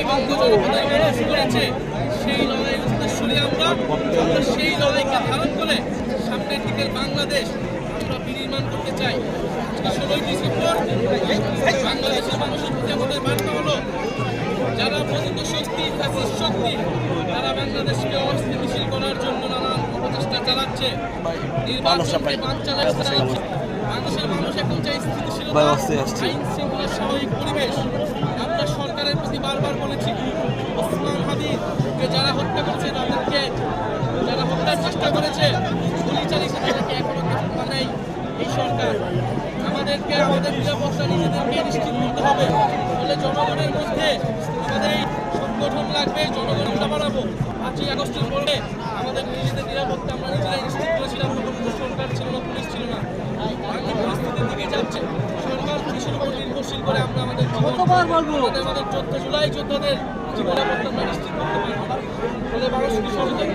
বঙ্গ জনপদের মানুষ করেছে, সেই লড়াইয়ের উদ্দেশ্যে আমরা সেই লড়াইকে ধারণ করে সামনের দিকের বাংলাদেশ আমরা বিনির্মাণ করতে চাই। 16ই ডিসেম্বর বাংলাদেশের মানুষের প্রতি আমাদের বার্তা হলো, যারা প্রকৃত শক্তি ফ্যাসিস্ট শক্তি তারা বাংলাদেশকে অস্থিতিশীল করার জন্য নানান প্রচেষ্টা চালাচ্ছে, নির্বাচনকে বানচাল চালাচ্ছে। বাংলাদেশের মানুষ এখন চাই স্থিতিশীলতা, আইন শৃঙ্খলা স্বাভাবিক পরিবেশ। আমরা সরকারের প্রতি বারবার বলেছি, ওসমান হাদিকে যারা হত্যা করেছে, তাদেরকে যারা হত্যার চেষ্টা করেছে, গুলি চালিয়েছে, তাদেরকে এখনো গ্রেফতার নেই এই সরকার। আমাদেরকে আমাদের নিরাপত্তা নিজেদেরকে নিশ্চিত করতে হবে। ফলে জনগণের মধ্যে আমাদের এই সংগঠন লাগবে, জনগণটা বাড়াবো। 5ই আগস্টের পরে আমাদের নিজেদের নিরাপত্তা আমরা নিজেরাই নিশ্চিত করেছিলাম, তখন কোনো সরকার ছিল না, পুলিশ ছিল না। বাংলা পরিস্থিতির দিকে যাচ্ছে, সরকার পুলিশের উপর নির্ভরশীল করে আমরা আমাদের আমাদের 14 জুলাই যোদ্ধাদের জীবন নিরাপত্তা আমরা নিশ্চিত করতে পারবো। ফলে মানুষ কি সরকার